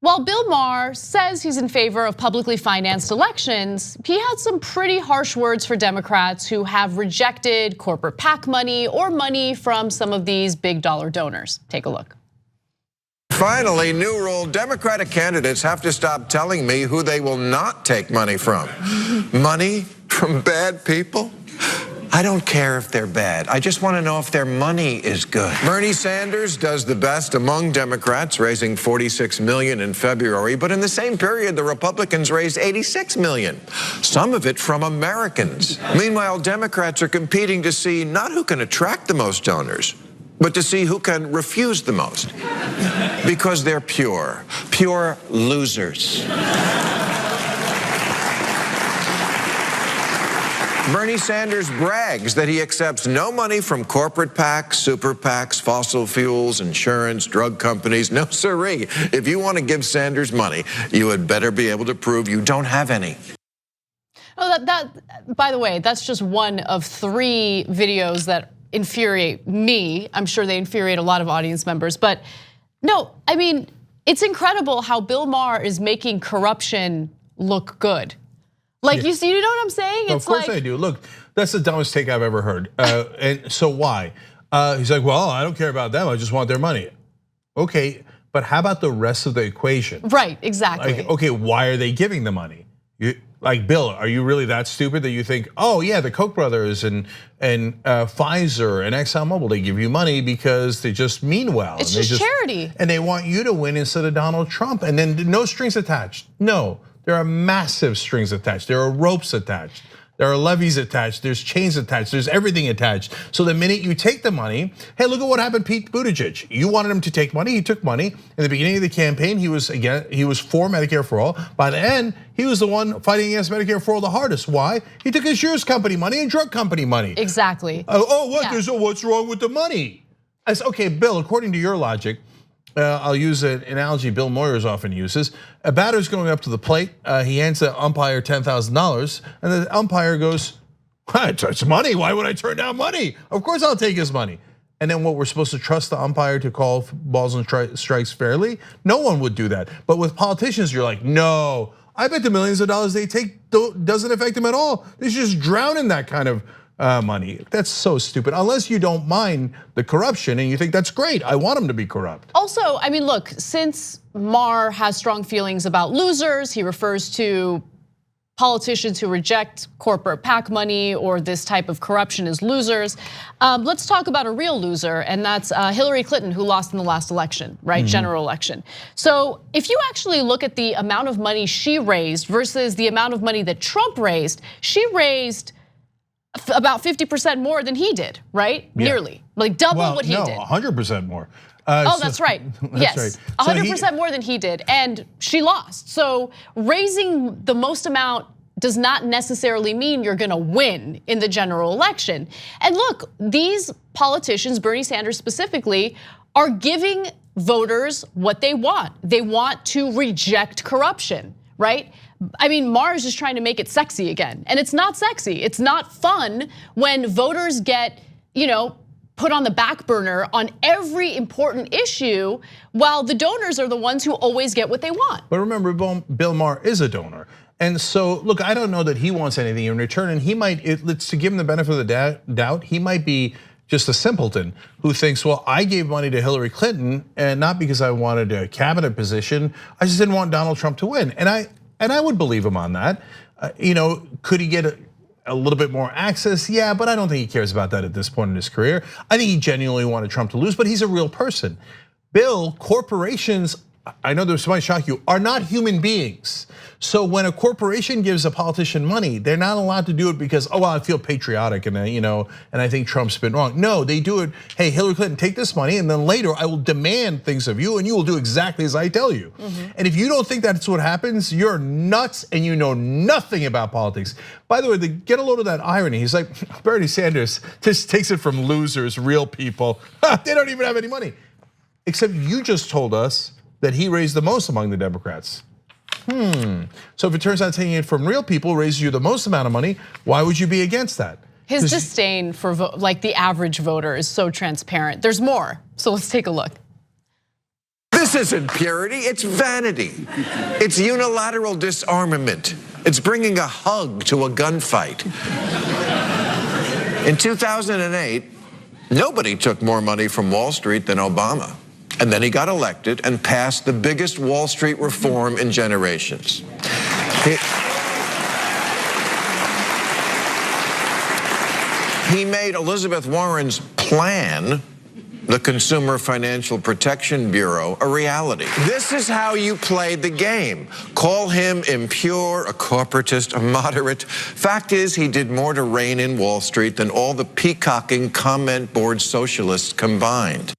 While Bill Maher says he's in favor of publicly financed elections, he had some pretty harsh words for Democrats who have rejected corporate PAC money or money from some of these big dollar donors. Take a look. Finally, new rule, Democratic candidates have to stop telling me who they will not take money from. Money from bad people? I don't care if they're bad. I just want to know if their money is good. Bernie Sanders does the best among Democrats, raising $46 million in February. But in the same period, the Republicans raised $86 million, some of it from Americans. Meanwhile, Democrats are competing to see not who can attract the most donors, but to see who can refuse the most. Because they're pure losers. Bernie Sanders brags that he accepts no money from corporate PACs, super PACs, fossil fuels, insurance, drug companies. No siree. If you want to give Sanders money, you had better be able to prove you don't have any. Oh, by the way, that's just one of 3 videos that infuriate me. I'm sure they infuriate a lot of audience members, but no, I mean, it's incredible how Bill Maher is making corruption look good. Like, you see, you know what I'm saying? Of course I do. Look, that's the dumbest take I've ever heard. And so why? He's like, well, I don't care about them. I just want their money. Okay, but how about the rest of the equation? Right, exactly. Like, okay, why are they giving the money? Like, Bill, are you really that stupid that you think, oh yeah, the Koch brothers and Pfizer and ExxonMobil, they give you money because they just mean well. It's just charity. And they want you to win instead of Donald Trump, and then no strings attached. No. There are massive strings attached. There are ropes attached. There are levees attached. There's chains attached. There's everything attached. So the minute you take the money, hey, look at what happened to Pete Buttigieg. You wanted him to take money. He took money. In the beginning of the campaign, he was for Medicare for all. By the end, he was the one fighting against Medicare for all the hardest. Why? He took insurance company money and drug company money. Exactly. What? Yeah. What's wrong with the money? I said, okay, Bill, according to your logic, I'll use an analogy Bill Moyers often uses. A batter's going up to the plate. He hands the umpire $10,000, and the umpire goes, "It's money. Why would I turn down money? Of course I'll take his money." And then what, we're supposed to trust the umpire to call balls and strikes fairly? No one would do that. But with politicians, you're like, no. I bet the millions of dollars they take doesn't affect them at all. They should just drown in that kind of money. That's so stupid. Unless you don't mind the corruption and you think that's great. I want them to be corrupt. Also, I mean, look, since Maher has strong feelings about losers, he refers to politicians who reject corporate PAC money or this type of corruption as losers. Let's talk about a real loser, and that's Hillary Clinton, who lost in the last election, right? General election. So if you actually look at the amount of money she raised versus the amount of money that Trump raised, she raised about 50% more than he did, right? Yeah. Nearly, like double what he did. 100% more. That's right. Yes, 100% more than he did, and she lost. So raising the most amount does not necessarily mean you're gonna win in the general election. And look, these politicians, Bernie Sanders specifically, are giving voters what they want. They want to reject corruption, right? I mean, Maher is just trying to make it sexy again, and it's not sexy. It's not fun when voters get, put on the back burner on every important issue, while the donors are the ones who always get what they want. But remember, Bill Maher is a donor. And so, look, I don't know that he wants anything in return, and he might, to give him the benefit of the doubt, he might be just a simpleton who thinks, well, I gave money to Hillary Clinton, and not because I wanted a cabinet position, I just didn't want Donald Trump to win. And I would believe him on that. Could he get a little bit more access? Yeah, but I don't think he cares about that at this point in his career. I think he genuinely wanted Trump to lose, but he's a real person. Bill, corporations, I know this might shock you, are not human beings. So when a corporation gives a politician money, they're not allowed to do it because, oh, well, I feel patriotic and I think Trump's been wrong. No, they do it, hey, Hillary Clinton, take this money, and then later I will demand things of you and you will do exactly as I tell you. And if you don't think that's what happens, you're nuts and you know nothing about politics. By the way, to get a load of that irony, he's like, Bernie Sanders just takes it from losers, real people. They don't even have any money. Except you just told us that he raised the most among the Democrats. So if it turns out taking it from real people raises you the most amount of money, why would you be against that? His disdain for like the average voter is so transparent. There's more, so let's take a look. This isn't purity, it's vanity. It's unilateral disarmament. It's bringing a hug to a gunfight. In 2008, nobody took more money from Wall Street than Obama. And then he got elected and passed the biggest Wall Street reform in generations. He made Elizabeth Warren's plan, the Consumer Financial Protection Bureau, a reality. This is how you play the game. Call him impure, a corporatist, a moderate. Fact is, he did more to rein in Wall Street than all the peacocking comment board socialists combined.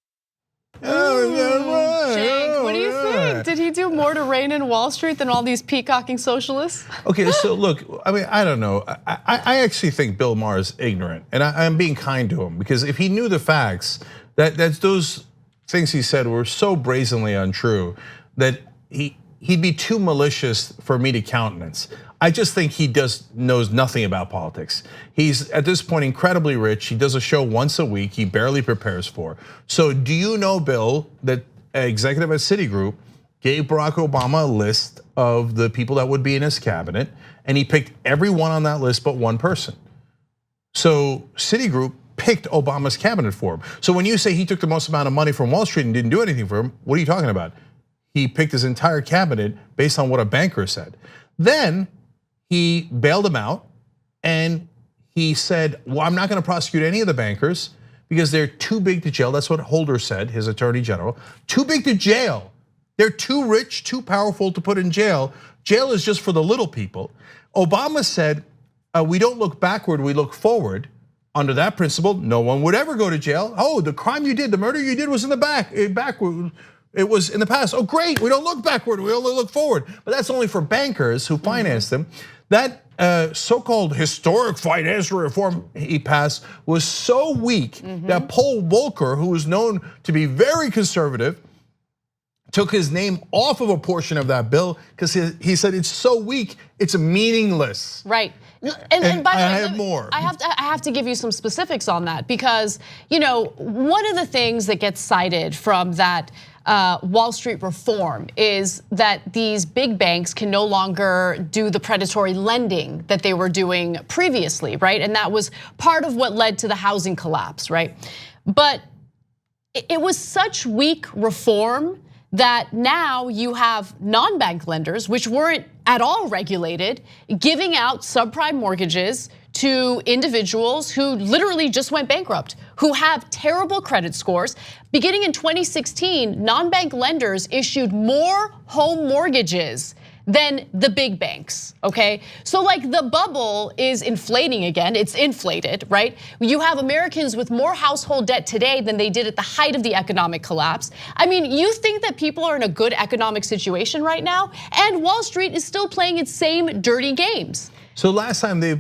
Cenk, what do you think? Did he do more to rein in Wall Street than all these peacocking socialists? Okay, so look, I mean, I don't know. I actually think Bill Maher is ignorant, and I'm being kind to him, because if he knew the facts, that those things he said were so brazenly untrue that he'd be too malicious for me to countenance. I just think he knows nothing about politics. He's at this point incredibly rich. He does a show once a week. He barely prepares for. So do you know, Bill, that an executive at Citigroup gave Barack Obama a list of the people that would be in his cabinet, and he picked everyone on that list but one person. So Citigroup picked Obama's cabinet for him. So when you say he took the most amount of money from Wall Street and didn't do anything for him, what are you talking about? He picked his entire cabinet based on what a banker said. Then he bailed him out, and he said, well, I'm not gonna prosecute any of the bankers because they're too big to jail. That's what Holder said, his attorney general. Too big to jail. They're too rich, too powerful to put in jail. Jail is just for the little people. Obama said, we don't look backward, we look forward. Under that principle, no one would ever go to jail. Oh, the crime you did, the murder you did was in the backward. It was in the past. Oh, great, we don't look backward, we only look forward. But that's only for bankers who finance them. That so-called historic financial reform he passed was so weak that Paul Volcker, who was known to be very conservative, took his name off of a portion of that bill because he said it's so weak, it's meaningless. Right. And by the way, I have more. I have to give you some specifics on that, because one of the things that gets cited from that Wall Street reform is that these big banks can no longer do the predatory lending that they were doing previously, right? And that was part of what led to the housing collapse, right? But it was such weak reform that now you have non-bank lenders, which weren't at all regulated, giving out subprime mortgages to individuals who literally just went bankrupt, who have terrible credit scores. Beginning in 2016, non-bank lenders issued more home mortgages than the big banks, okay? So like the bubble is inflating again, it's inflated, right? You have Americans with more household debt today than they did at the height of the economic collapse. I mean, you think that people are in a good economic situation right now, and Wall Street is still playing its same dirty games. So last time they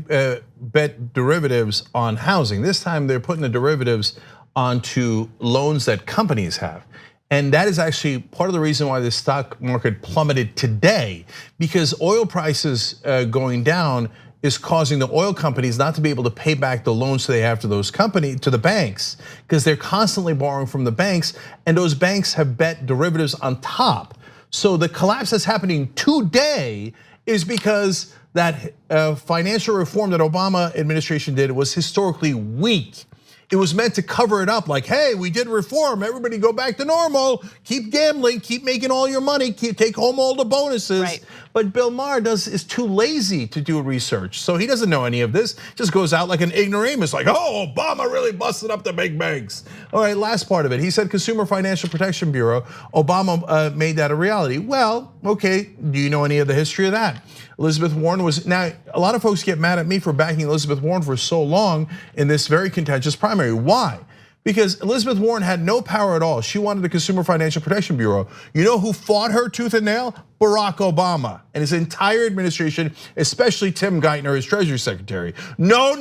bet derivatives on housing. This time they're putting the derivatives onto loans that companies have. And that is actually part of the reason why the stock market plummeted today, because oil prices going down is causing the oil companies not to be able to pay back the loans they have to those companies, to the banks, because they're constantly borrowing from the banks, and those banks have bet derivatives on top. So the collapse that's happening today is because that financial reform that Obama administration did was historically weak. It was meant to cover it up, like, hey, we did reform, everybody go back to normal, keep gambling, keep making all your money, take home all the bonuses. Right. But Bill Maher is too lazy to do research, so he doesn't know any of this, just goes out like an ignoramus, like, oh, Obama really busted up the big banks. All right, last part of it, he said Consumer Financial Protection Bureau, Obama made that a reality. Well, okay, do you know any of the history of that? Elizabeth Warren was, now a lot of folks get mad at me for backing Elizabeth Warren for so long in this very contentious primary. Why? Because Elizabeth Warren had no power at all. She wanted the Consumer Financial Protection Bureau. You know who fought her tooth and nail? Barack Obama and his entire administration, especially Tim Geithner, his Treasury Secretary. No,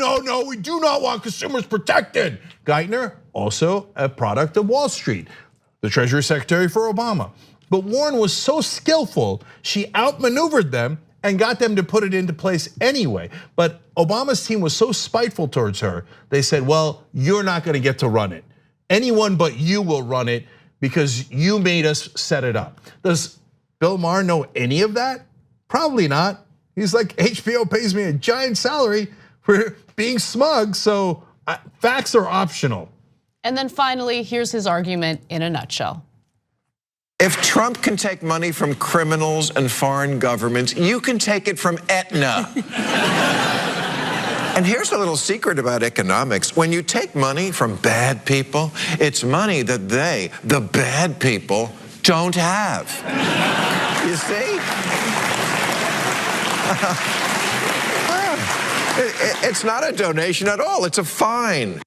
we do not want consumers protected. Geithner, also a product of Wall Street, the Treasury Secretary for Obama. But Warren was so skillful, she outmaneuvered them and got them to put it into place anyway. But Obama's team was so spiteful towards her, they said, well, you're not gonna get to run it. Anyone but you will run it, because you made us set it up. Does Bill Maher know any of that? Probably not. He's like, HBO pays me a giant salary for being smug, so facts are optional. And then finally, here's his argument in a nutshell. If Trump can take money from criminals and foreign governments, you can take it from Aetna. And here's a little secret about economics. When you take money from bad people, it's money that they, the bad people, don't have. You see? It's not a donation at all, it's a fine.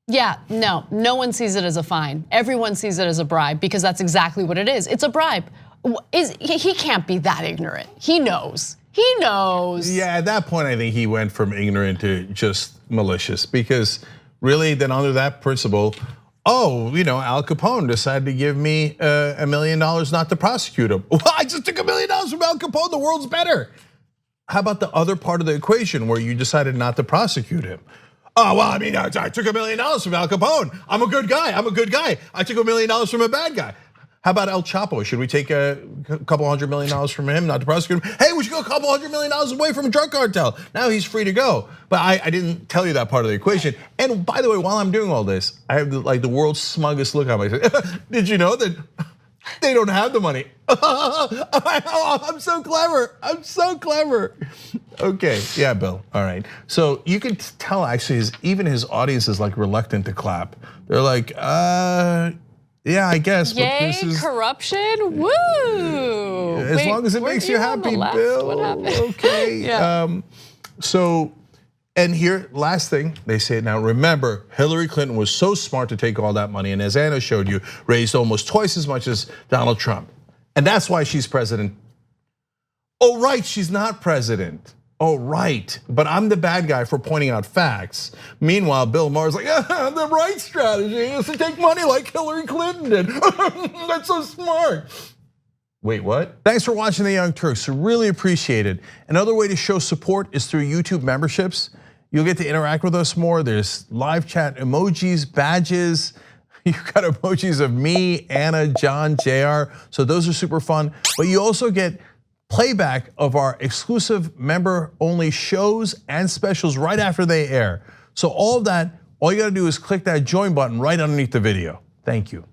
Yeah, no one sees it as a fine. Everyone sees it as a bribe because that's exactly what it is. It's a bribe. He can't be that ignorant. He knows. He knows. Yeah, at that point, I think he went from ignorant to just malicious because really, then under that principle, Al Capone decided to give me $1 million not to prosecute him. Well, I just took $1 million from Al Capone. The world's better. How about the other part of the equation where you decided not to prosecute him? Oh, well, I mean, I took $1 million from Al Capone. I'm a good guy. I took $1 million from a bad guy. How about El Chapo? Should we take a couple $100 million from him, not to prosecute him? Hey, we should go a couple $100 million away from a drug cartel. Now he's free to go. But I didn't tell you that part of the equation. And by the way, while I'm doing all this, I have the world's smuggest look on my face. Did you know that they don't have the money? I'm so clever. Okay, yeah, Bill, all right. So you can tell actually, even his audience is like reluctant to clap. They're like, yeah, I guess. Yay, but this is corruption, woo. As long as it makes you happy, Bill. What happened? Okay, yeah. And here, last thing, they say now, remember, Hillary Clinton was so smart to take all that money, and as Anna showed you, raised almost twice as much as Donald Trump. And that's why she's president. Oh, right, she's not president. Oh, right, but I'm the bad guy for pointing out facts. Meanwhile, Bill Maher's like, the right strategy is to take money like Hillary Clinton did. That's so smart. Wait, what? Thanks for watching The Young Turks, really appreciate it. Another way to show support is through YouTube memberships. You'll get to interact with us more. There's live chat emojis, badges. You've got emojis of me, Anna, John, JR. So those are super fun. But you also get playback of our exclusive member-only shows and specials right after they air. So all of that, all you gotta do is click that join button right underneath the video. Thank you.